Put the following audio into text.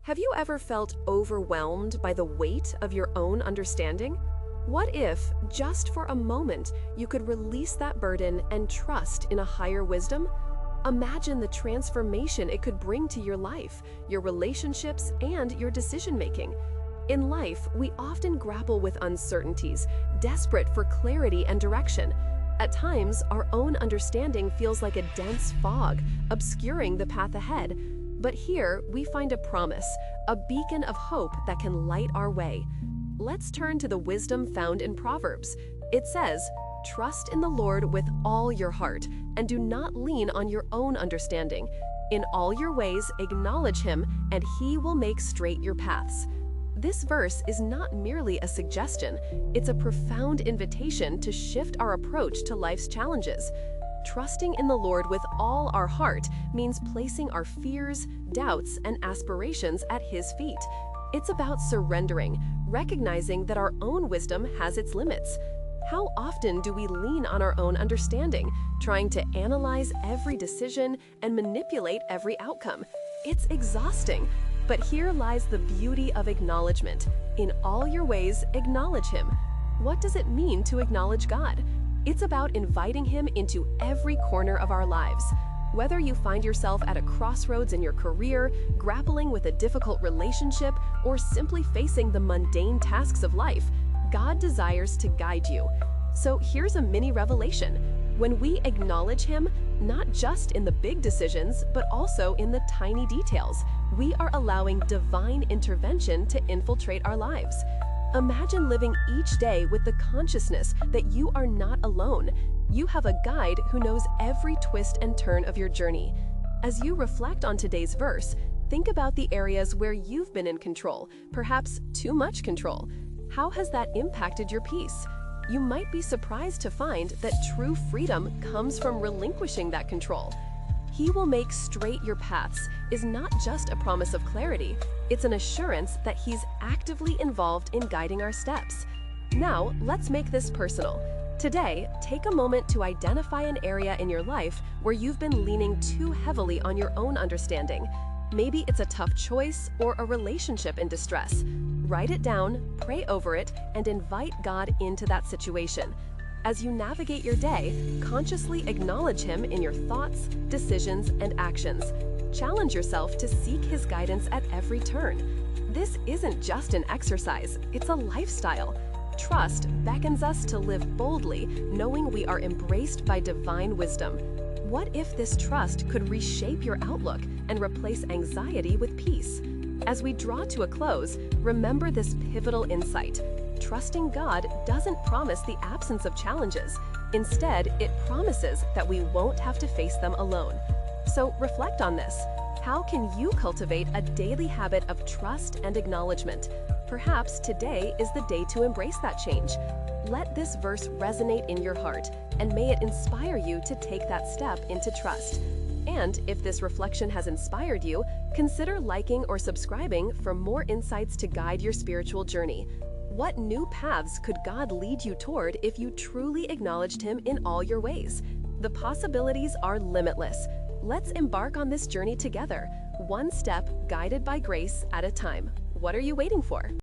Have you ever felt overwhelmed by the weight of your own understanding? What if, just for a moment, you could release that burden and trust in a higher wisdom? Imagine the transformation it could bring to your life, your relationships, and your decision-making. In life, we often grapple with uncertainties, desperate for clarity and direction. At times, our own understanding feels like a dense fog, obscuring the path ahead. But here, we find a promise, a beacon of hope that can light our way. Let's turn to the wisdom found in Proverbs. It says, "Trust in the Lord with all your heart, and do not lean on your own understanding. In all your ways acknowledge him, and he will make straight your paths." This verse is not merely a suggestion, it's a profound invitation to shift our approach to life's challenges. Trusting in the Lord with all our heart means placing our fears, doubts, and aspirations at his feet. It's about surrendering, recognizing that our own wisdom has its limits. How often do we lean on our own understanding, trying to analyze every decision and manipulate every outcome? It's exhausting. But here lies the beauty of acknowledgement. In all your ways, acknowledge him. What does it mean to acknowledge God? It's about inviting him into every corner of our lives. Whether you find yourself at a crossroads in your career, grappling with a difficult relationship, or simply facing the mundane tasks of life, God desires to guide you. So here's a mini revelation. When we acknowledge him, not just in the big decisions, but also in the tiny details, we are allowing divine intervention to infiltrate our lives. Imagine living each day with the consciousness that you are not alone. You have a guide who knows every twist and turn of your journey. As you reflect on today's verse, think about the areas where you've been in control, perhaps too much control. How has that impacted your peace? You might be surprised to find that true freedom comes from relinquishing that control. He will make straight your paths is not just a promise of clarity, it's an assurance that he's actively involved in guiding our steps. Now, let's make this personal. Today, take a moment to identify an area in your life where you've been leaning too heavily on your own understanding. Maybe it's a tough choice or a relationship in distress. Write it down, pray over it, and invite God into that situation. As you navigate your day, consciously acknowledge him in your thoughts, decisions, and actions. Challenge yourself to seek his guidance at every turn. This isn't just an exercise, it's a lifestyle. Trust beckons us to live boldly, knowing we are embraced by divine wisdom. What if this trust could reshape your outlook and replace anxiety with peace? As we draw to a close, remember this pivotal insight. Trusting God doesn't promise the absence of challenges. Instead, it promises that we won't have to face them alone. So reflect on this. How can you cultivate a daily habit of trust and acknowledgement? Perhaps today is the day to embrace that change. Let this verse resonate in your heart, and may it inspire you to take that step into trust. And if this reflection has inspired you, consider liking or subscribing for more insights to guide your spiritual journey. What new paths could God lead you toward if you truly acknowledged him in all your ways? The possibilities are limitless. Let's embark on this journey together, one step guided by grace at a time. What are you waiting for?